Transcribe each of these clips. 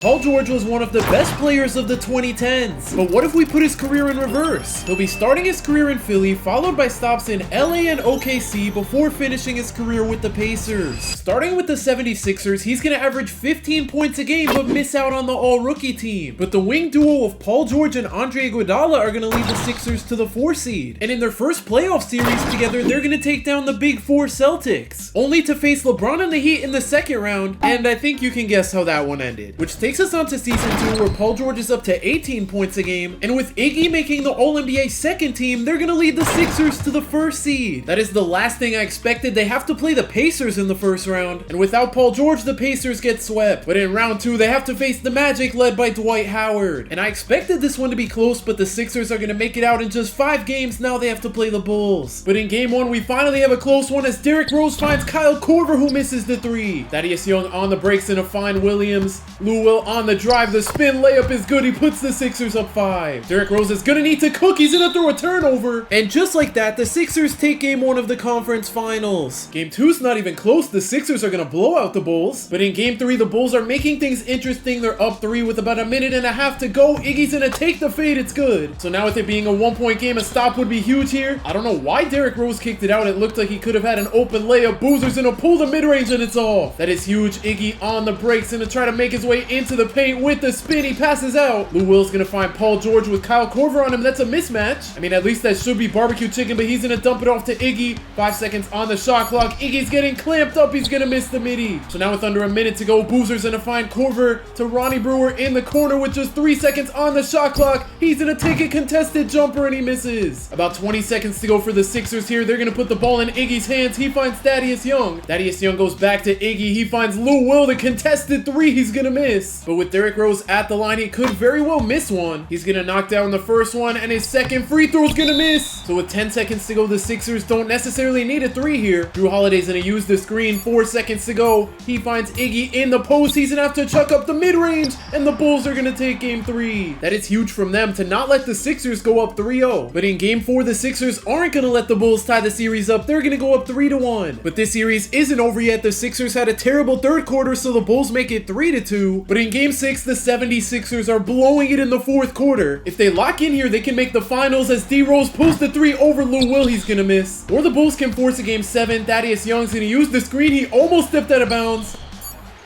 Paul George was one of the best players of the 2010s, but what if we put his career in reverse? He'll be starting his career in Philly, followed by stops in LA and OKC before finishing his career with the Pacers. Starting with the 76ers, he's gonna average 15 points a game but miss out on the all-rookie team. But the wing duo of Paul George and Andre Iguodala are gonna lead the Sixers to the 4 seed. And in their first playoff series together, they're gonna take down the Big Four Celtics, only to face LeBron and the Heat in the second round, and I think you can guess how that one ended. Which takes us on to season 2, where Paul George is up to 18 points a game, and with Iggy making the All-NBA second team, they're gonna lead the Sixers to the 1st seed. That is the last thing I expected. They have to play the Pacers in the first round, and without Paul George, the Pacers get swept. But in round 2, they have to face the Magic led by Dwight Howard. And I expected this one to be close, but the Sixers are gonna make it out in just 5 games. Now they have to play the Bulls. But in game 1, we finally have a close one as Derrick Rose finds Kyle Korver, who misses the 3. Thaddeus Young on the breaks in a fine Williams. Lou Will on the drive, the spin layup is good. He puts the Sixers up 5. Derrick Rose is gonna need to cook. He's gonna throw a turnover. And just like that, the Sixers take game 1 of the conference finals. Game 2's not even close. The Sixers are gonna blow out the Bulls. But in game 3, the Bulls are making things interesting. They're up 3 with about a minute and a half to go. Iggy's gonna take the fade. It's good. So now with it being a 1-point game, a stop would be huge here. I don't know why Derrick Rose kicked it out. It looked like he could have had an open layup. Boozer's gonna pull the mid-range and it's off. That is huge. Iggy on the breaks, gonna try to make his way into the paint with the spin. He passes out. Lou Will's gonna find Paul George with Kyle Korver on him. That's a mismatch. I mean, at least that should be barbecue chicken, but he's gonna dump it off to Iggy. 5 seconds on the shot clock. Iggy's getting clamped up. He's gonna miss the midi. So now with under a minute to go, Boozer's gonna find Korver to Ronnie Brewer in the corner with just 3 seconds on the shot clock. He's gonna take a contested jumper and he misses. About 20 seconds to go for the Sixers here. They're gonna put the ball in Iggy's hands. He finds Thaddeus Young. Thaddeus Young goes back to Iggy. He finds Lou Will, the contested 3. He's gonna miss. But with Derrick Rose at the line, he could very well miss one. He's gonna knock down the first one, and his second free throw is gonna miss. So with 10 seconds to go, the Sixers don't necessarily need a 3 here. Drew Holiday's gonna use the screen. 4 seconds to go. He finds Iggy in the post. He's gonna have to chuck up the mid-range, and the Bulls are gonna take game 3. That is huge from them to not let the Sixers go up 3-0. But in game 4, the Sixers aren't gonna let the Bulls tie the series up. They're gonna go up 3-1. But this series isn't over yet. The Sixers had a terrible third quarter, so the Bulls make it 3-2. But in game 6, the 76ers are blowing it in the 4th quarter. If they lock in here, they can make the finals as D Rose pulls the 3 over Lou Will. He's gonna miss. Or the Bulls can force a game 7. Thaddeus Young's gonna use the screen. He almost stepped out of bounds.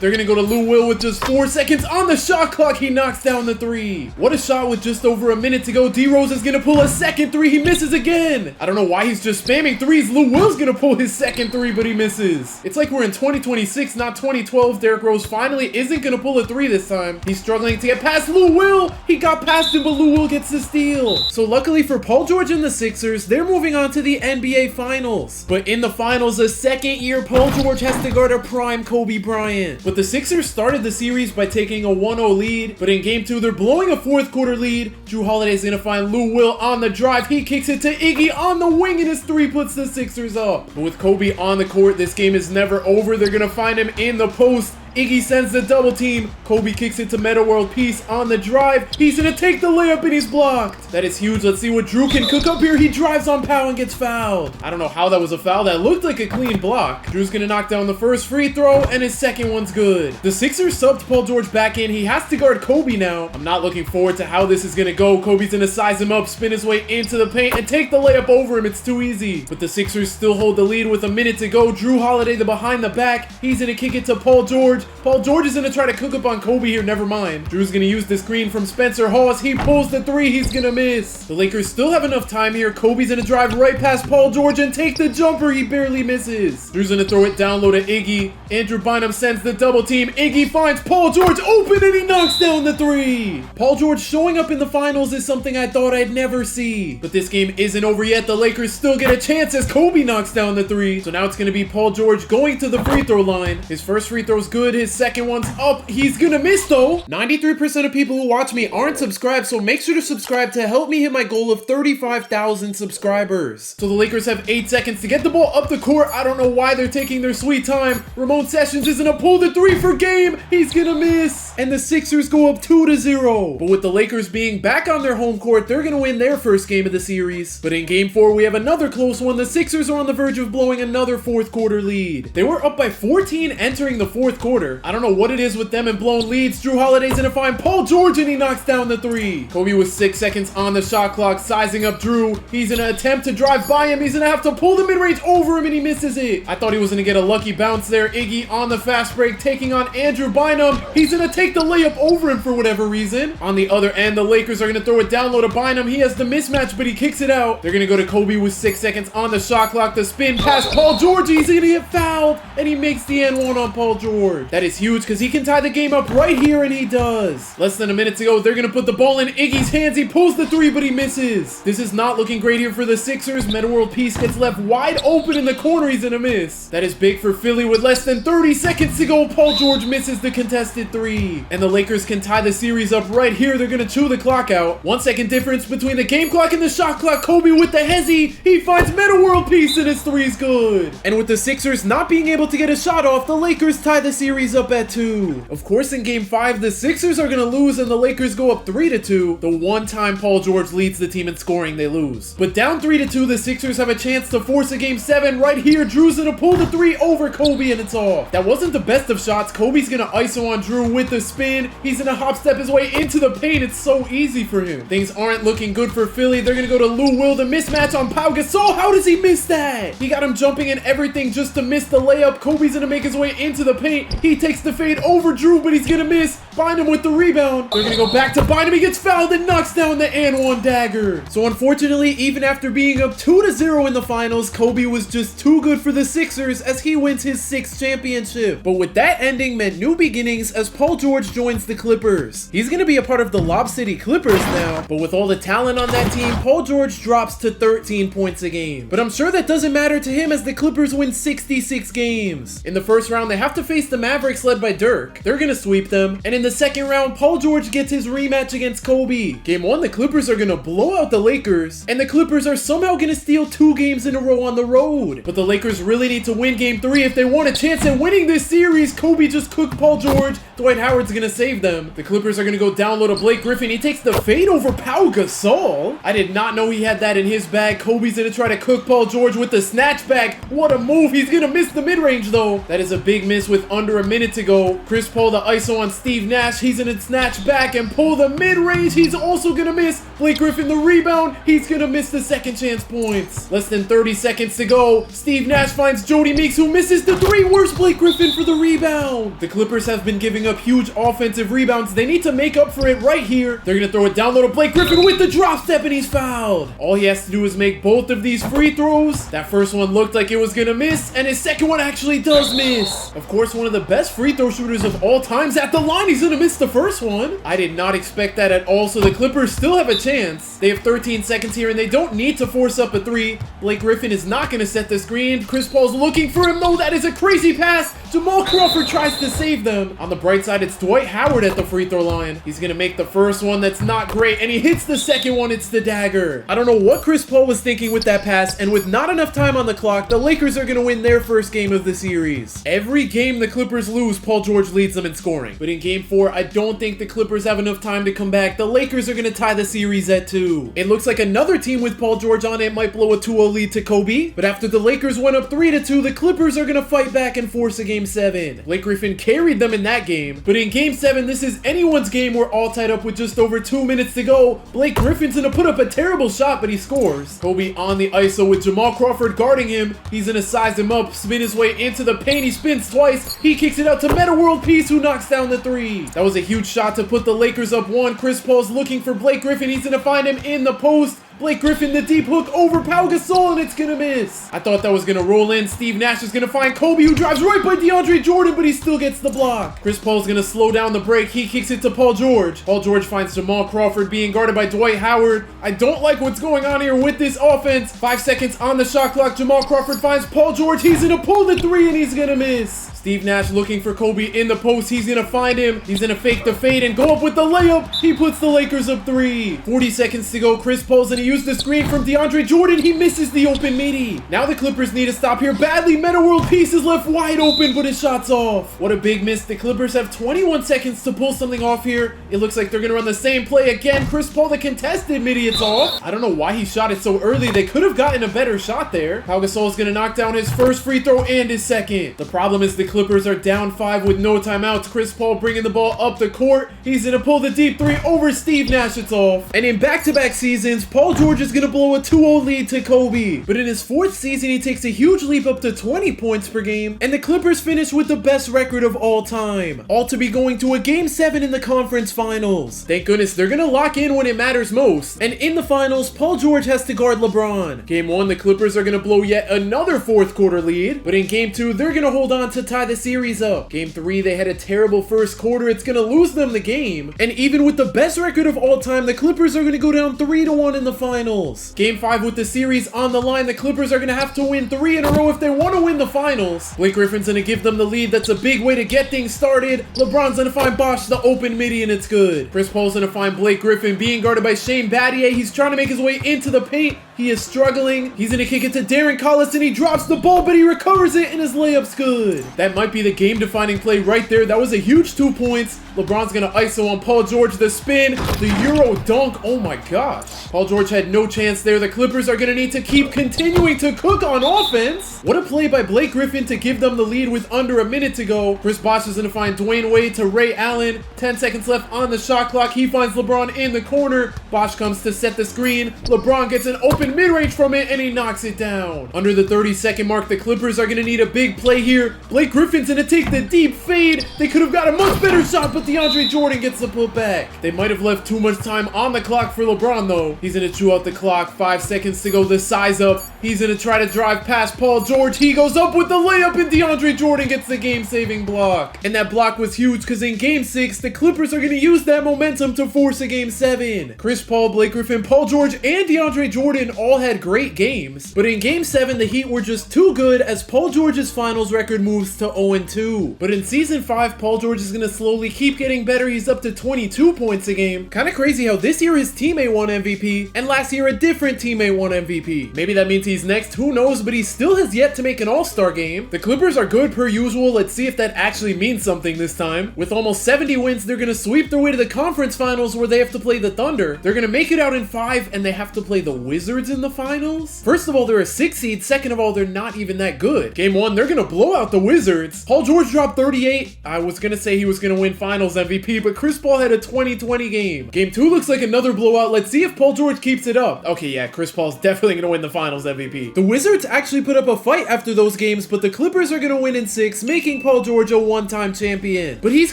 They're gonna go to Lou Will with just 4 seconds on the shot clock. He knocks down the 3. What a shot with just over a minute to go. D Rose is gonna pull a second 3. He misses again. I don't know why he's just spamming 3s. Lou Will's gonna pull his second 3, but he misses. It's like we're in 2026, not 2012. Derrick Rose finally isn't gonna pull a 3 this time. He's struggling to get past Lou Will. He got past him, but Lou Will gets the steal. So luckily for Paul George and the Sixers, they're moving on to the NBA Finals. But in the finals, a second year, Paul George has to guard a prime Kobe Bryant. But the Sixers started the series by taking a 1-0 lead, but in game 2, they're blowing a 4th quarter lead. Drew Holiday's gonna find Lou Will on the drive. He kicks it to Iggy on the wing, and his 3 puts the Sixers up. But with Kobe on the court, this game is never over. They're gonna find him in the post. Iggy sends the double team. Kobe kicks it to Meta World Peace on the drive. He's gonna take the layup and he's blocked. That is huge. Let's see what Drew can cook up here. He drives on Powell and gets fouled. I don't know how that was a foul. That looked like a clean block. Drew's gonna knock down the first free throw and his second one's good. The Sixers subbed Paul George back in. He has to guard Kobe now. I'm not looking forward to how this is gonna go. Kobe's gonna size him up, spin his way into the paint and take the layup over him. It's too easy. But the Sixers still hold the lead with a minute to go. Drew Holiday, the behind the back. He's gonna kick it to Paul George. Paul George is gonna try to cook up on Kobe here. Never mind. Drew's gonna use the screen from Spencer Hawes. He pulls the 3. He's gonna miss. The Lakers still have enough time here. Kobe's gonna drive right past Paul George and take the jumper. He barely misses. Drew's gonna throw it down low to Iggy. Andrew Bynum sends the double team. Iggy finds Paul George open and he knocks down the 3. Paul George showing up in the finals is something I thought I'd never see. But this game isn't over yet. The Lakers still get a chance as Kobe knocks down the 3. So now it's gonna be Paul George going to the free throw line. His first free throw's good. His second one's up. He's gonna miss though. 93% of people who watch me aren't subscribed, so make sure to subscribe to help me hit my goal of 35,000 subscribers. So the Lakers have 8 seconds to get the ball up the court. I don't know why they're taking their sweet time. Ramon Sessions is gonna pull the 3 for game. He's gonna miss. And the Sixers go up 2-0. But with the Lakers being back on their home court, they're gonna win their first game of the series. But in game 4, we have another close one. The Sixers are on the verge of blowing another 4th quarter lead. They were up by 14 entering the 4th quarter. quarter. I don't know what it is with them and blown leads. Drew Holiday's gonna find Paul George and he knocks down the three. Kobe with 6 seconds on the shot clock, sizing up Drew. He's gonna attempt to drive by him. He's gonna have to pull the mid-range over him and he misses it. I thought he was gonna get a lucky bounce there. Iggy on the fast break, taking on Andrew Bynum. He's gonna take the layup over him for whatever reason. On the other end, the Lakers are gonna throw it down low to Bynum. He has the mismatch, but he kicks it out. They're gonna go to Kobe with 6 seconds on the shot clock. The spin past Paul George. He's gonna get fouled, and he makes the N1 on Paul George. That is huge because he can tie the game up right here, and he does. Less than a minute to go. They're gonna put the ball in Iggy's hands. He pulls the three, but he misses. This is not looking great here for the Sixers. Meta World Peace gets left wide open in the corner. He's gonna miss. That is big for Philly with less than 30 seconds to go. Paul George misses the contested three, and the Lakers can tie the series up right here. They're gonna chew the clock out. 1 second difference between the game clock and the shot clock. Kobe with the hezzy. He finds Meta World Peace, and his three's good. And with the Sixers not being able to get a shot off, the Lakers tie the series up at 2. Of course, in game 5, the Sixers are gonna lose and the Lakers go up 3-2. The one time Paul George leads the team in scoring, they lose. But down 3-2, the Sixers have a chance to force a game 7 right here. Drew's gonna pull the three over Kobe and it's off. That wasn't the best of shots. Kobe's gonna ISO on Drew with the spin. He's gonna hop step his way into the paint. It's so easy for him. Things aren't looking good for Philly. They're gonna go to Lou Will. The mismatch on Pau Gasol. How does he miss that? He got him jumping and everything just to miss the layup. Kobe's gonna make his way into the paint. He takes the fade over Drew, but he's gonna miss. Bynum with the rebound. They're gonna go back to Bynum. He gets fouled and knocks down the N1 dagger. So unfortunately, even after being up 2-0 in the finals, Kobe was just too good for the Sixers as he wins his 6th championship. But with that ending meant new beginnings as Paul George joins the Clippers. He's gonna be a part of the Lob City Clippers now, but with all the talent on that team, Paul George drops to 13 points a game. But I'm sure that doesn't matter to him as the Clippers win 66 games. In the first round, they have to face the Mavericks led by Dirk. They're gonna sweep them. And in the second round, Paul George gets his rematch against Kobe. Game 1, the Clippers are gonna blow out the Lakers, and the Clippers are somehow gonna steal 2 games in a row on the road. But the Lakers really need to win game 3 if they want a chance at winning this series. Kobe just cooked Paul George. Dwight Howard's gonna save them. The Clippers are gonna go down low to Blake Griffin. He takes the fade over Pau Gasol. I did not know he had that in his bag. Kobe's gonna try to cook Paul George with the snatch back. What a move. He's gonna miss the mid-range though. That is a big miss with under a minute to go. Chris Paul the ISO on Steve Nash. He's gonna snatch back and pull the mid-range. He's also gonna miss. Blake Griffin the rebound. He's gonna miss the second chance points. Less than 30 seconds to go. Steve Nash finds Jody Meeks who misses the three. Where's Blake Griffin for the rebound? The Clippers have been giving up huge offensive rebounds. They need to make up for it right here. They're gonna throw it down low to Blake Griffin with the drop step and he's fouled. All he has to do is make both of these free throws. That first one looked like it was gonna miss and his second one actually does miss. Of course, one of the best free throw shooters of all times at the line. He's gonna miss the first one. I did not expect that at all, so the Clippers still have a chance. They have 13 seconds here and they don't need to force up a three. Blake Griffin is not gonna set the screen. Chris Paul's looking for him. No, that is a crazy pass. Jamal Crawford tries to save them. On the bright side, it's Dwight Howard at the free throw line. He's gonna make the first one. That's not great. And he hits the second one. It's the dagger. I don't know what Chris Paul was thinking with that pass. And with not enough time on the clock, the Lakers are gonna win their first game of the series. Every game the Clippers lose, Paul George leads them in scoring. But in game 4, I don't think the Clippers have enough time to come back. The Lakers are gonna tie the series at 2. It looks like another team with Paul George on it might blow a 2-0 lead to Kobe. But after the Lakers went up 3-2, the Clippers are gonna fight back and force a game 7. Blake Griffin carried them in that game. But in game 7, this is anyone's game. We're all tied up with just over 2 minutes to go. Blake Griffin's gonna put up a terrible shot, but he scores. Kobe on the ISO with Jamal Crawford guarding him. He's gonna size him up, spin his way into the paint. He spins twice. He kicks it out to Meta World Peace, who knocks down the 3. That was a huge shot to put the Lakers up 1. Chris Paul's looking for Blake Griffin. He's gonna find him in the post. Blake Griffin, the deep hook over Pau Gasol, and it's gonna miss. I thought that was gonna roll in. Steve Nash is gonna find Kobe, who drives right by DeAndre Jordan, but he still gets the block. Chris Paul's gonna slow down the break. He kicks it to Paul George. Paul George finds Jamal Crawford being guarded by Dwight Howard. I don't like what's going on here with this offense. 5 seconds on the shot clock. Jamal Crawford finds Paul George. He's gonna pull the 3, and he's gonna miss. Steve Nash looking for Kobe in the post. He's gonna find him. He's gonna fake the fade and go up with the layup. He puts the Lakers up 3. 40 seconds to go. Chris Paul's gonna use the screen from DeAndre Jordan. He misses the open midi. Now the Clippers need to stop here badly. Meta World Peace is left wide open, but his shot's off. What a big miss. The Clippers have 21 seconds to pull something off here. It looks like they're gonna run the same play again. Chris Paul, the contested midi, it's off. I don't know why he shot it so early. They could have gotten a better shot there. Pau Gasol is gonna knock down his first free throw and his second. The problem is the Clippers are down 5 with no timeouts. Chris Paul bringing the ball up the court. He's gonna pull the deep 3 over Steve Nash. It's off. And in back-to-back seasons, Paul George is gonna blow a 2-0 lead to Kobe. But in his 4th season, he takes a huge leap up to 20 points per game, and the Clippers finish with the best record of all time. All to be going to a Game 7 in the conference finals. Thank goodness they're gonna lock in when it matters most. And in the finals, Paul George has to guard LeBron. Game 1, the Clippers are gonna blow yet another 4th quarter lead. But in Game 2, they're gonna hold on to tie the series up. Game 3, they had a terrible first quarter. It's gonna lose them the game. And even with the best record of all time, the Clippers are gonna go down 3-1 in the finals. Game 5 with the series on the line, the Clippers are gonna have to win 3 in a row if they want to win the finals. Blake Griffin's gonna give them the lead. That's a big way to get things started. LeBron's gonna find Bosh the open midi, and it's good. Chris Paul's gonna find Blake Griffin being guarded by Shane Battier. He's trying to make his way into the paint. He is struggling. He's gonna kick it to Darren Collison. He drops the ball, but he recovers it, and his layup's good. That might be the game-defining play right there. That was a huge 2 points. LeBron's gonna ISO on Paul George. The spin, the Euro dunk. Oh my gosh. Paul George had no chance there. The Clippers are gonna need to keep continuing to cook on offense. What a play by Blake Griffin to give them the lead with under a minute to go. Chris Bosh is gonna find Dwayne Wade to Ray Allen. 10 seconds left on the shot clock. He finds LeBron in the corner. Bosh comes to set the screen. LeBron gets an open mid-range from it, and he knocks it down. Under the 30-second mark, the Clippers are gonna need a big play here. Blake Griffin's gonna take the deep fade. They could have got a much better shot, but DeAndre Jordan gets the putback. They might have left too much time on the clock for LeBron, though. He's gonna chew out the clock. 5 seconds to go. The size up. He's gonna try to drive past Paul George. He goes up with the layup, and DeAndre Jordan gets the game-saving block. And that block was huge because in Game 6, the Clippers are gonna use that momentum to force a Game 7. Chris Paul, Blake Griffin, Paul George, and DeAndre Jordan all had great games. But in Game 7, the Heat were just too good as Paul George's finals record moves to 0-2. But in Season 5, Paul George is gonna slowly keep getting better. He's up to 22 points a game. Kinda crazy how this year his teammate won MVP, and last year a different teammate won MVP. Maybe that means he's next, who knows, but he still has yet to make an All-Star game. The Clippers are good per usual. Let's see if that actually means something this time. With almost 70 wins, they're gonna sweep their way to the conference finals where they have to play the Thunder. They're gonna make it out in 5, and they have to play the Wizards in the finals? First of all, they're a 6 seed. Second of all, they're not even that good. Game 1, they're gonna blow out the Wizards. Paul George dropped 38. I was gonna say he was gonna win finals MVP, but Chris Paul had a 20-20 game. Game 2 looks like another blowout. Let's see if Paul George keeps it up. Okay, yeah, Chris Paul's definitely gonna win the finals MVP. The Wizards actually put up a fight after those games, but the Clippers are gonna win in 6, making Paul George a one-time champion. But he's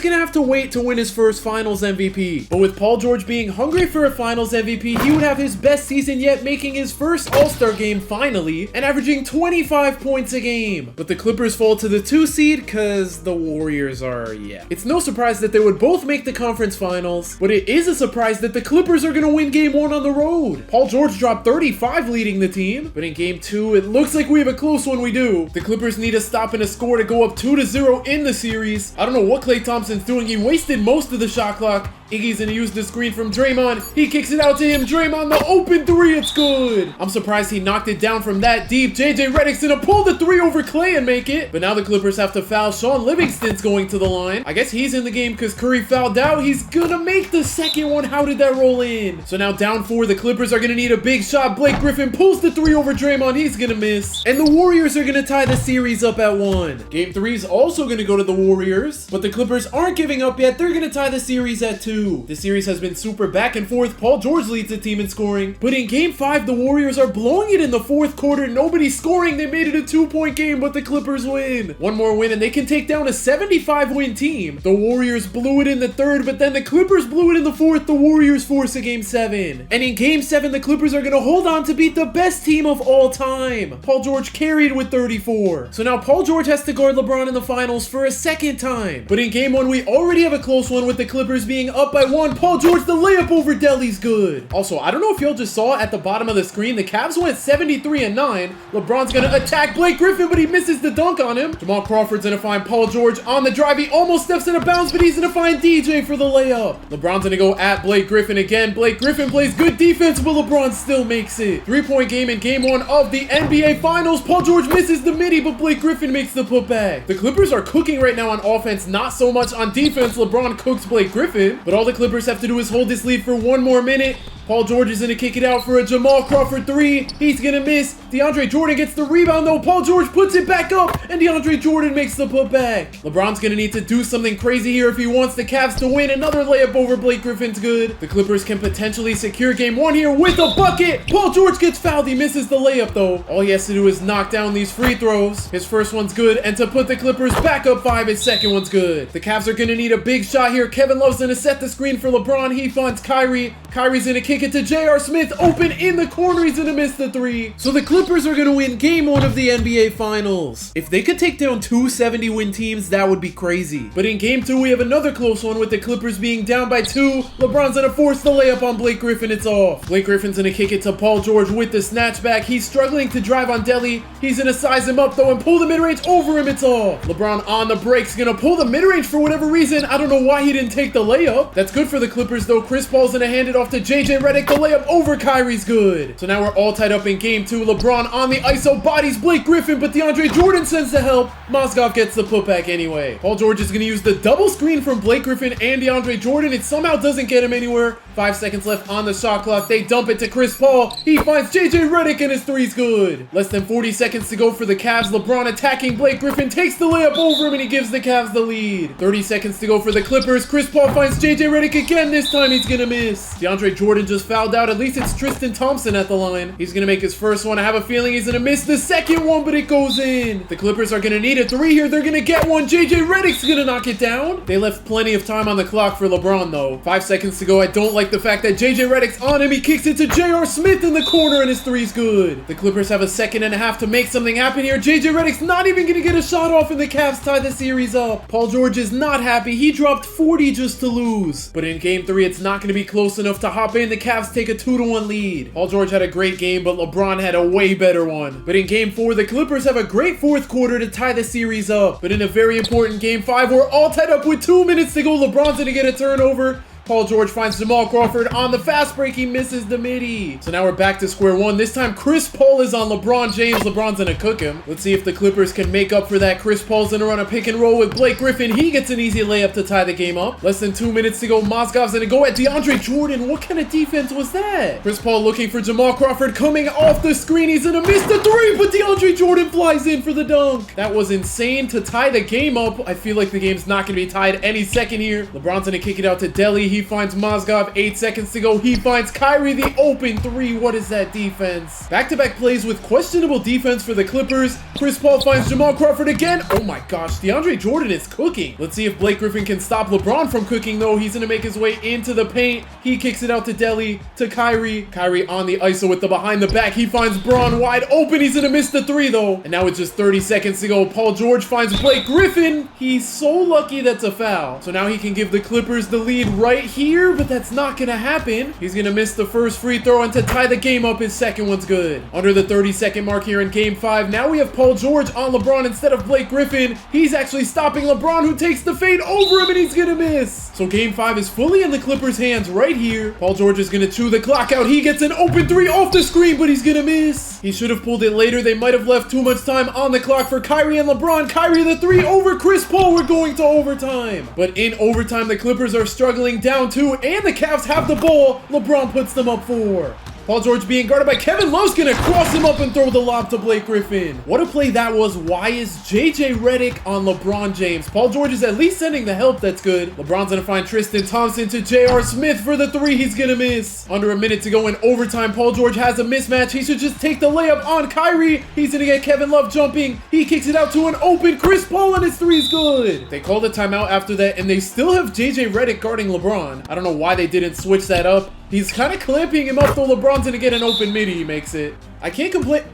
gonna have to wait to win his first finals MVP. But with Paul George being hungry for a finals MVP, he would have his best season yet, making his first All-Star game finally, and averaging 25 points a game. But the Clippers fall to the 2 seed, cause the Warriors are, yeah. It's no surprise that they would both make the conference finals, but it is a surprise that the Clippers are gonna win Game 1 on the road. Paul George dropped 35 leading the team, but in Game 2, it looks like we have a close one. We do. The Clippers need a stop and a score to go up 2-0 in the series. I don't know what Klay Thompson's doing. He wasted most of the shot clock. Iggy's gonna use the screen from Draymond. He kicks it out to him. Draymond, the open 3, it's good. I'm surprised he knocked it down from that deep. JJ Redick's gonna pull the 3 over Klay and make it. But now the Clippers have to foul. Sean Livingston's going to the line. I guess he's in the game because Curry fouled out. He's gonna make the second one. How did that roll in? So now down 4, the Clippers are gonna need a big shot. Blake Griffin pulls the 3 over Draymond. He's gonna miss. And the Warriors are gonna tie the series up at 1. Game 3 is also gonna go to the Warriors, but the Clippers aren't giving up yet. They're gonna tie the series at 2. The series has been super back and forth. Paul George leads the team in scoring, but in Game 5, the Warriors are blowing it in the 4th quarter. Nobody's scoring. They made it a 2-point game, but the Clippers win. One more win, and they can take down a 75-win team. The Warriors blew it in the 3rd, but then the Clippers blew it in the 4th. The Warriors force a Game 7. And in Game 7, the Clippers are going to hold on to beat the best team of all time. Paul George carried with 34. So now Paul George has to guard LeBron in the finals for a second time. But in Game 1, we already have a close one with the Clippers being up by 1. Paul George, the layup over Delly's good. Also, I don't know if y'all just saw at the bottom of the screen, the Cavs went 73-9. LeBron's gonna attack Blake Griffin, but he misses the dunk on him. Jamal Crawford's gonna find Paul George on the drive. He almost steps into bounds, but he's gonna find DJ for the layup. LeBron's gonna go at Blake Griffin again. Blake Griffin plays good defense, but LeBron still makes it. 3-point game in Game 1 of the NBA Finals. Paul George misses the midi, but Blake Griffin makes the putback. The Clippers are cooking right now on offense, not so much on defense. LeBron cooks Blake Griffin, but But all the Clippers have to do is hold this lead for one more minute. Paul George is going to kick it out for a Jamal Crawford 3. He's going to miss. DeAndre Jordan gets the rebound though. Paul George puts it back up and DeAndre Jordan makes the putback. LeBron's going to need to do something crazy here if he wants the Cavs to win. Another layup over Blake Griffin's good. The Clippers can potentially secure game 1 here with a bucket. Paul George gets fouled. He misses the layup though. All he has to do is knock down these free throws. His first one's good, and to put the Clippers back up 5, his second one's good. The Cavs are going to need a big shot here. Kevin Love's going to set the screen for LeBron. He finds Kyrie. Kyrie's going to kick it to J.R. Smith, open in the corner. He's going to miss the 3. So the Clippers are going to win game 1 of the NBA Finals. If they could take down 2 70-win teams, that would be crazy. But in game 2, we have another close one with the Clippers being down by 2. LeBron's going to force the layup on Blake Griffin. It's off. Blake Griffin's going to kick it to Paul George with the snatchback. He's struggling to drive on Delly. He's going to size him up though and pull the mid-range over him. It's off. LeBron on the breaks, going to pull the mid-range for whatever reason. I don't know why he didn't take the layup. That's good for the Clippers though. Chris Paul's going to hand it off to JJ Redick. The layup over Kyrie's good. So now we're all tied up in game 2. LeBron on the ISO bodies Blake Griffin, but DeAndre Jordan sends the help. Mozgov gets the putback anyway. Paul George is going to use the double screen from Blake Griffin and DeAndre Jordan. It somehow doesn't get him anywhere. 5 seconds left on the shot clock. They dump it to Chris Paul. He finds JJ Redick and his 3's good. Less than 40 seconds to go for the Cavs. LeBron attacking Blake Griffin, takes the layup over him and he gives the Cavs the lead. 30 seconds to go for the Clippers. Chris Paul finds JJ Redick again. This time he's going to miss. DeAndre Jordan just fouled out. At least it's Tristan Thompson at the line. He's going to make his first one. I have a feeling he's going to miss the second one, but it goes in. The Clippers are going to need a 3 here. They're going to get one. JJ Redick's going to knock it down. They left plenty of time on the clock for LeBron though. 5 seconds to go. I don't like the fact that JJ Redick's on him. He kicks it to J.R. Smith in the corner and his 3's good. The Clippers have a second and a half to make something happen here. JJ Redick's not even going to get a shot off and the Cavs tie the series up. Paul George is not happy. He dropped 40 just to lose. But in game 3, it's not going to be close enough to hop in. The Cavs take a 2-1 lead. Paul George had a great game, but LeBron had a way better one. But in game 4, the Clippers have a great fourth quarter to tie the series up. But in a very important game 5, we're all tied up with 2 minutes to go. LeBron's going to get a turnover. Paul George finds Jamal Crawford on the fast break. He misses the midi. So now we're back to square one. This time Chris Paul is on LeBron James. LeBron's gonna cook him. Let's see if the Clippers can make up for that. Chris Paul's gonna run a pick and roll with Blake Griffin. He gets an easy layup to tie the game up. Less than 2 minutes to go. Mozgov's gonna go at DeAndre Jordan. What kind of defense was that? Chris Paul looking for Jamal Crawford coming off the screen. He's gonna miss the 3, but DeAndre Jordan flies in for the dunk. That was insane to tie the game up. I feel like the game's not gonna be tied any second here. LeBron's gonna kick it out to Delly. He finds Mozgov. 8 seconds to go. He finds Kyrie the open 3. What is that defense? Back-to-back plays with questionable defense for the Clippers. Chris Paul finds Jamal Crawford again. Oh my gosh, DeAndre Jordan is cooking. Let's see if Blake Griffin can stop LeBron from cooking though. He's gonna make his way into the paint. He kicks it out to Delly, to Kyrie. Kyrie on the ISO with the behind the back. He finds Braun wide open. He's gonna miss the 3 though. And now it's just 30 seconds to go. Paul George finds Blake Griffin. He's so lucky that's a foul. So now he can give the Clippers the lead right here, but that's not gonna happen. He's gonna miss the first free throw, and to tie the game up, his second one's good. Under the 30-second mark here in game 5, now we have Paul George on LeBron instead of Blake Griffin. He's actually stopping LeBron, who takes the fade over him, and he's gonna miss. So game 5 is fully in the Clippers' hands right here. Paul George is gonna chew the clock out. He gets an open 3 off the screen, but he's gonna miss. He should have pulled it later. They might have left too much time on the clock for Kyrie and LeBron. Kyrie the 3 over Chris Paul. We're going to overtime. But in overtime, the Clippers are struggling down 2, and the Cavs have the ball. LeBron puts them up 4. Paul George being guarded by Kevin Love's gonna cross him up and throw the lob to Blake Griffin. What a play that was. Why is JJ Redick on LeBron James? Paul George is at least sending the help. That's good. LeBron's gonna find Tristan Thompson to J.R. Smith for the 3. He's gonna miss. Under a minute to go in overtime. Paul George has a mismatch. He should just take the layup on Kyrie. He's gonna get Kevin Love jumping. He kicks it out to an open Chris Paul, and his 3's good. They called a timeout after that, and they still have JJ Redick guarding LeBron. I don't know why they didn't switch that up. He's kind of clamping him up, though. LeBron's gonna get an open midi. He makes it. I can't complain.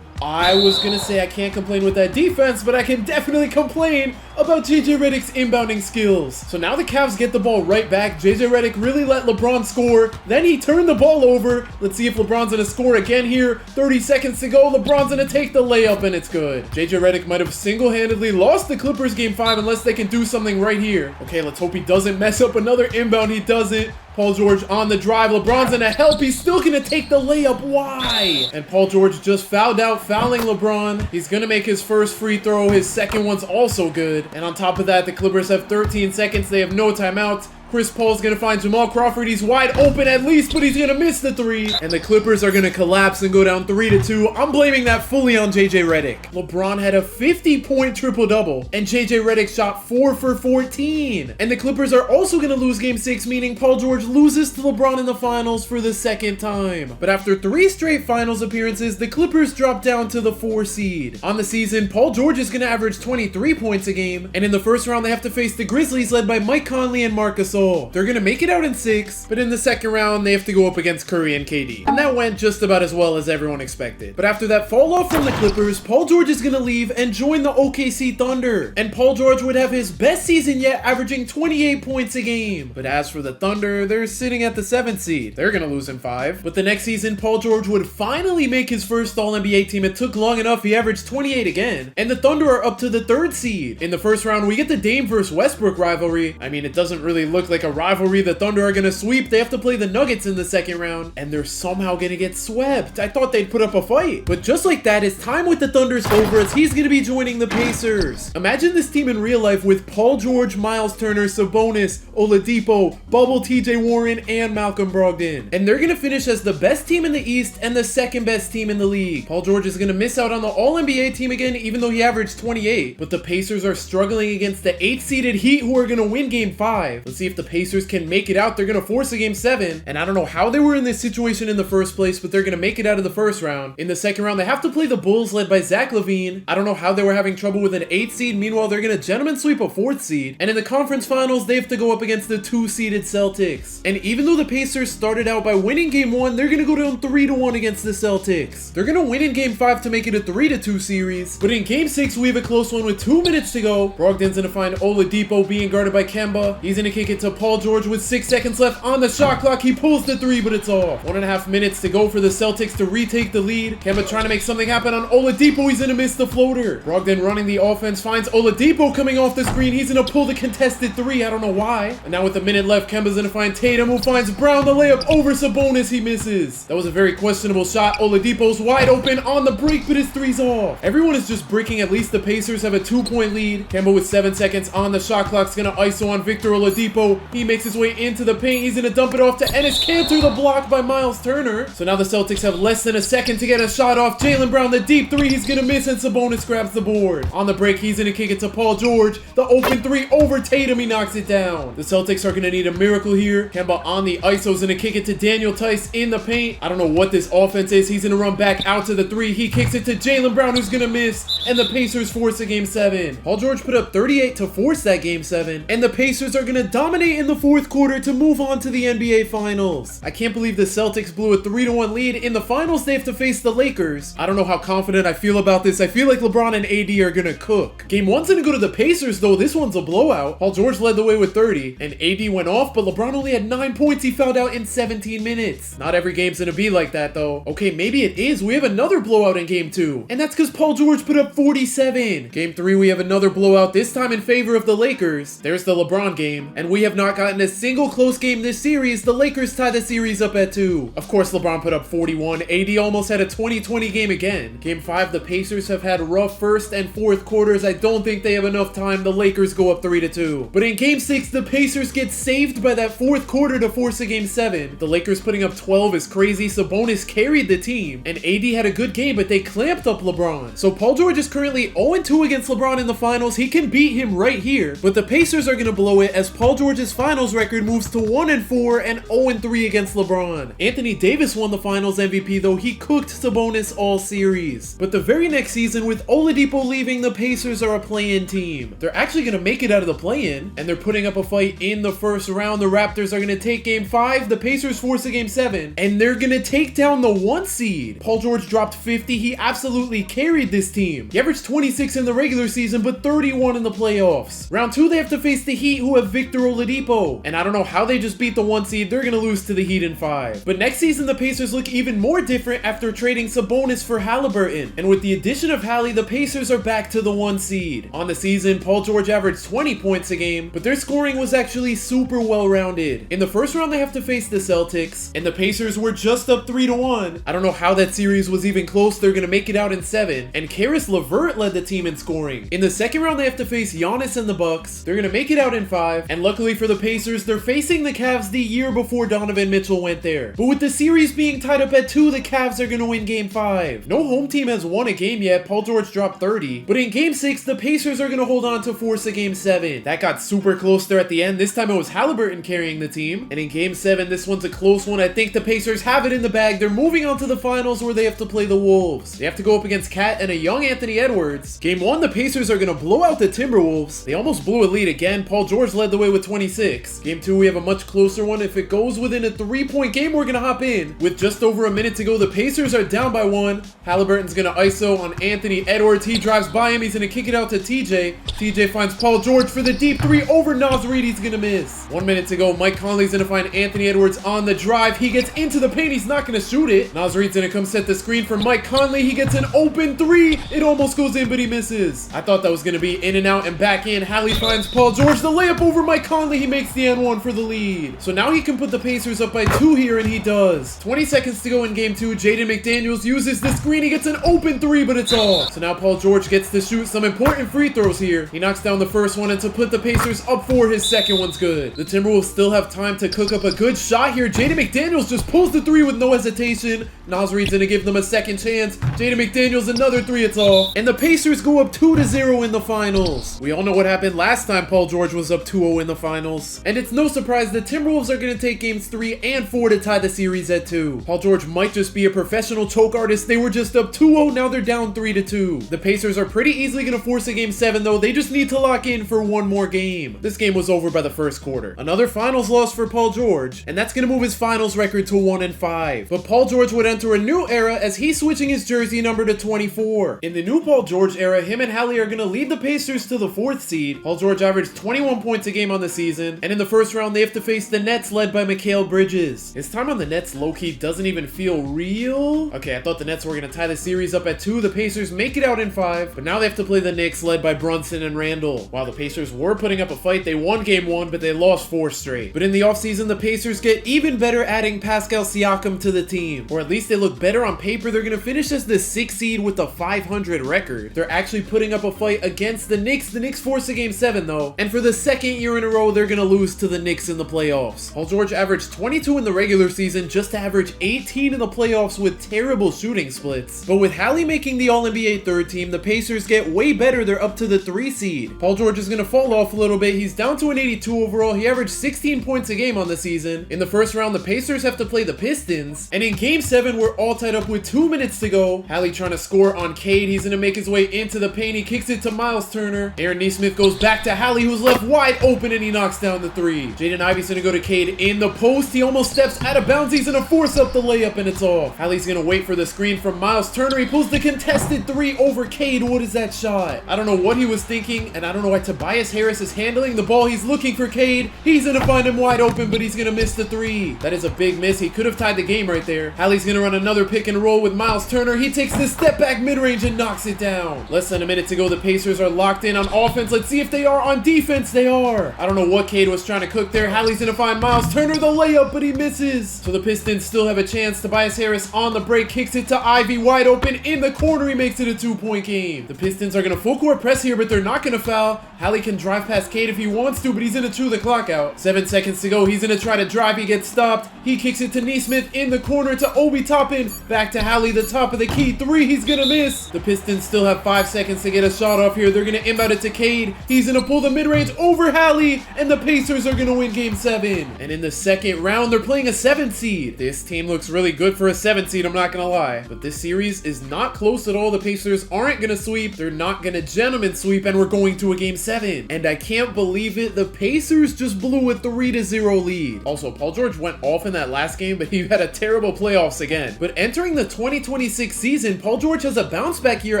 I was gonna say I can't complain with that defense, but I can definitely complain about JJ Redick's inbounding skills. So now the Cavs get the ball right back. JJ Redick really let LeBron score. Then he turned the ball over. Let's see if LeBron's gonna score again here. 30 seconds to go. LeBron's gonna take the layup, and it's good. JJ Redick might have single-handedly lost the Clippers game 5 unless they can do something right here. Okay, let's hope he doesn't mess up another inbound. He doesn't. Paul George on the drive. LeBron's gonna help. He's still gonna take the layup. Why? And Paul George just fouled out, fouling LeBron. He's gonna make his first free throw. His second one's also good. And on top of that, the Clippers have 13 seconds. They have no timeouts. Chris Paul's gonna find Jamal Crawford. He's wide open at least, but he's gonna miss the three. And the Clippers are gonna collapse and go down 3-2. I'm blaming that fully on JJ Redick. LeBron had a 50-point triple-double, and JJ Redick shot 4 for 14. And the Clippers are also gonna lose Game 6, meaning Paul George loses to LeBron in the finals for the second time. But after 3 straight finals appearances, the Clippers drop down to the 4 seed. On the season, Paul George is gonna average 23 points a game, and in the first round, they have to face the Grizzlies led by Mike Conley and Marc Gasol. They're gonna make it out in 6, but in the second round, they have to go up against Curry and KD. And that went just about as well as everyone expected. But after that fall off from the Clippers, Paul George is gonna leave and join the OKC Thunder. And Paul George would have his best season yet, averaging 28 points a game. But as for the Thunder, they're sitting at the 7th seed. They're gonna lose in 5. But the next season, Paul George would finally make his first All-NBA team. It took long enough, he averaged 28 again. And the Thunder are up to the 3rd seed. In the first round, we get the Dame vs Westbrook rivalry. I mean, it doesn't really look like a rivalry the Thunder are gonna sweep. They have to play the Nuggets in the second round, and they're somehow gonna get swept. I thought they'd put up a fight. But just like that, his time with the Thunder's over as he's gonna be joining the Pacers. Imagine this team in real life with Paul George, Miles Turner, Sabonis, Oladipo, Bubble TJ Warren, and Malcolm Brogdon. And they're gonna finish as the best team in the East and the second best team in the league. Paul George is gonna miss out on the All-NBA team again, even though he averaged 28. But the Pacers are struggling against the 8th-seeded Heat, who are gonna win Game 5. Let's see if the Pacers can make it out. They're gonna force a Game 7. And I don't know how they were in this situation in the first place, but they're gonna make it out of the first round. In the second round, they have to play the Bulls led by Zach LaVine. I don't know how they were having trouble with an 8th seed. Meanwhile, they're gonna gentleman sweep a 4th seed. And in the conference finals, they have to go up against the 2-seeded Celtics. And even though the Pacers started out by winning Game 1, they're gonna go down 3-1 against the Celtics. They're gonna win in Game 5 to make it a 3-2 series. But in Game 6, we have a close one with 2 minutes to go. Brogdon's gonna find Oladipo being guarded by Kemba. He's gonna kick it to Paul George with 6 seconds left on the shot clock. He pulls the 3, but it's off. 1.5 minutes to go for the Celtics to retake the lead. Kemba trying to make something happen on Oladipo. He's gonna miss the floater. Brogdon running the offense, finds Oladipo coming off the screen. He's gonna pull the contested 3. I don't know why. And now with a minute left, Kemba's gonna find Tatum, who finds Brown. The layup over Sabonis. He misses. That was a very questionable shot. Oladipo's wide open on the break, but his 3's off. Everyone is just breaking. At least the Pacers have a 2-point lead. Kemba with 7 seconds on the shot clock's gonna ISO on Victor Oladipo. He makes his way into the paint. He's gonna dump it off to Enes Kanter, the block by Miles Turner. So now the Celtics have less than a second to get a shot off. Jaylen Brown, the deep 3, he's gonna miss, and Sabonis grabs the board. On the break, he's gonna kick it to Paul George. The open 3 over Tatum, he knocks it down. The Celtics are gonna need a miracle here. Kemba on the ISO's gonna kick it to Daniel Tice in the paint. I don't know what this offense is. He's gonna run back out to the 3. He kicks it to Jaylen Brown, who's gonna miss, and the Pacers force a Game 7. Paul George put up 38 to force that Game 7, and the Pacers are gonna dominate in the 4th quarter to move on to the NBA Finals. I can't believe the Celtics blew a 3-1 lead. In the finals, they have to face the Lakers. I don't know how confident I feel about this. I feel like LeBron and AD are gonna cook. Game 1's gonna go to the Pacers, though. This one's a blowout. Paul George led the way with 30, and AD went off, but LeBron only had 9 points. He fouled out in 17 minutes. Not every game's gonna be like that, though. Okay, maybe it is. We have another blowout in Game 2, and that's because Paul George put up 47. Game 3, we have another blowout, this time in favor of the Lakers. There's the LeBron game, and we have not gotten a single close game this series. The Lakers tie the series up at 2. Of course, LeBron put up 41. AD almost had a 20-20 game again. Game 5, the Pacers have had rough first and 4th quarters. I don't think they have enough time. The Lakers go up 3-2. But in Game 6, the Pacers get saved by that 4th quarter to force a Game 7. The Lakers putting up 12 is crazy. Sabonis carried the team, and AD had a good game, but they clamped up LeBron. So Paul George is currently 0-2 against LeBron in the finals. He can beat him right here, but the Pacers are going to blow it as Paul George's finals record moves to 1-4 and 0-3 against LeBron. Anthony Davis won the finals MVP, though. He cooked Sabonis all series. But the very next season, with Oladipo leaving, the Pacers are a play-in team. They're actually going to make it out of the play-in, and they're putting up a fight in the first round. The Raptors are going to take Game 5. The Pacers force a Game 7, and they're going to take down the 1 seed. Paul George dropped 50. He absolutely carried this team. He averaged 26 in the regular season, but 31 in the playoffs. Round 2, they have to face the Heat, who have Victor Oladipo. And I don't know how they just beat the 1 seed. They're going to lose to the Heat in 5. But next season, the Pacers look even more different after trading Sabonis for Haliburton. And with the addition of Hallie, the Pacers are back to the 1 seed. On the season, Paul George averaged 20 points a game, but their scoring was actually super well-rounded. In the first round, they have to face the Celtics, and the Pacers were just up 3-1. I don't know how that series was even close. They're going to make it out in 7, and Karis LeVert led the team in scoring. In the second round, they have to face Giannis and the Bucks. They're going to make it out in 5, and luckily for the Pacers. They're facing the Cavs the year before Donovan Mitchell went there. But with the series being tied up at 2, the Cavs are going to win Game 5. No home team has won a game yet. Paul George dropped 30. But in Game 6, the Pacers are going to hold on to force a Game 7. That got super close there at the end. This time it was Haliburton carrying the team. And in Game 7, this one's a close one. I think the Pacers have it in the bag. They're moving on to the finals where they have to play the Wolves. They have to go up against Cat and a young Anthony Edwards. Game 1, the Pacers are going to blow out the Timberwolves. They almost blew a lead again. Paul George led the way with 26. Game 2, we have a much closer one. If it goes within a 3-point game, we're going to hop in. With just over a minute to go, the Pacers are down by 1. Haliburton's going to ISO on Anthony Edwards. He drives by him. He's going to kick it out to TJ. TJ finds Paul George for the deep 3 over Naz Reid. He's going to miss. 1 minute to go. Mike Conley's going to find Anthony Edwards on the drive. He gets into the paint. He's not going to shoot it. Naz Reid's going to come set the screen for Mike Conley. He gets an open 3. It almost goes in, but he misses. I thought that was going to be in and out and back in. Hallie finds Paul George. The layup over Mike Conley. He makes the N1 for the lead. So now he can put the Pacers up by 2 here, and he does. 20 seconds to go in Game 2. Jaden McDaniels uses the screen. He gets an open 3, but it's off. So now Paul George gets to shoot some important free throws here. He knocks down the first one, and to put the Pacers up 4, his second one's good. The Timberwolves still have time to cook up a good shot here. Jaden McDaniels just pulls the 3 with no hesitation. Naz Reid's gonna give them a second chance. Jaden McDaniels another 3, it's off. And the Pacers go up 2-0 in the finals. We all know what happened last time Paul George was up 2-0 in the finals. And it's no surprise the Timberwolves are gonna take games 3 and 4 to tie the series at 2. Paul George might just be a professional choke artist. They were just up 2-0, now they're down 3-2. The Pacers are pretty easily gonna force a Game 7 though. They just need to lock in for one more game. This game was over by the first quarter. Another finals loss for Paul George, and that's gonna move his finals record to 1-5. But Paul George would enter a new era as he's switching his jersey number to 24. In the new Paul George era, him and Hallie are gonna lead the Pacers to the 4th seed. Paul George averaged 21 points a game on the season, and in the first round they have to face the Nets led by Mikal Bridges. His time on the Nets low-key doesn't even feel real. Okay, I thought the Nets were gonna tie the series up at 2. The Pacers make it out in 5, but now they have to play the Knicks led by Brunson and Randall. While the Pacers were putting up a fight, they won Game 1, but they lost 4 straight. But in the offseason, the Pacers get even better adding Pascal Siakam to the team. Or at least they look better on paper. They're gonna finish as the 6th seed with a 500 record. They're actually putting up a fight against the Knicks. The Knicks force a Game 7 though, and for the 2nd year in a row, they're gonna lose to the Knicks in the playoffs. Paul George averaged 22 in the regular season just to average 18 in the playoffs with terrible shooting splits. But with Hallie making the All-NBA 3rd team, the Pacers get way better. They're up to the 3 seed. Paul George is gonna fall off a little bit. He's down to an 82 overall. He averaged 16 points a game on the season. In the first round, the Pacers have to play the Pistons, and in Game 7, we're all tied up with 2 minutes to go. Hallie trying to score on Cade. He's gonna make his way into the paint. He kicks it to Miles Turner. Aaron Nesmith goes back to Hallie, who's left wide open, and he knocks down the 3. Jaden Ivey's gonna go to Cade in the post. He almost steps out of bounds. He's gonna force up the layup, and it's off. Hallie's gonna wait for the screen from Miles Turner. He pulls the contested 3 over Cade. What is that shot? I don't know what he was thinking, and I don't know why Tobias Harris is handling the ball. He's looking for Cade. He's gonna find him wide open, but he's gonna miss the 3. That is a big miss. He could have tied the game right there. Hallie's gonna run another pick and roll with Miles Turner. He takes the step back mid-range and knocks it down. Less than a minute to go. The Pacers are locked in on offense. Let's see if they are on defense. They are. I don't know what Cade was trying to cook there. Hallie's gonna find Miles Turner the layup, but he misses. So the Pistons still have a chance. Tobias Harris on the break kicks it to Ivey wide open in the corner. He makes it a 2-point game. The Pistons are gonna full court press here, but they're not gonna foul. Hallie can drive past Cade if he wants to, but he's gonna chew the clock out. 7 seconds to go. He's gonna try to drive. He gets stopped. He kicks it to Nesmith in the corner to Obi Toppin. Back to Hallie, the top of the key 3. He's gonna miss. The Pistons still have 5 seconds to get a shot off here. They're gonna inbound it to Cade. He's gonna pull the mid-range over Hallie, and the Pacers are gonna win Game 7. And in the second round, they're playing a 7 seed. This team looks really good for a 7 seed, I'm not gonna lie. But this series is not close at all. The Pacers aren't gonna sweep. They're not gonna gentleman sweep, and we're going to a Game 7. And I can't believe it. The Pacers just blew a 3-0 lead. Also, Paul George went off in that last game, but he had a terrible playoffs again. But entering the 2026 season, Paul George has a bounce back year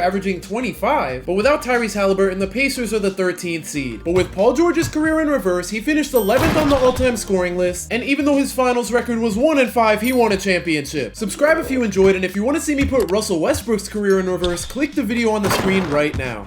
averaging 25. But without Tyrese Haliburton, the Pacers are the 13th seed. But with Paul George's career in reverse, he finished 11th on the all-time scoring list. And even though his finals record was 1-5, he won a championship. Subscribe if you enjoyed, and if you want to see me put Russell Westbrook's career in reverse, click the video on the screen right now.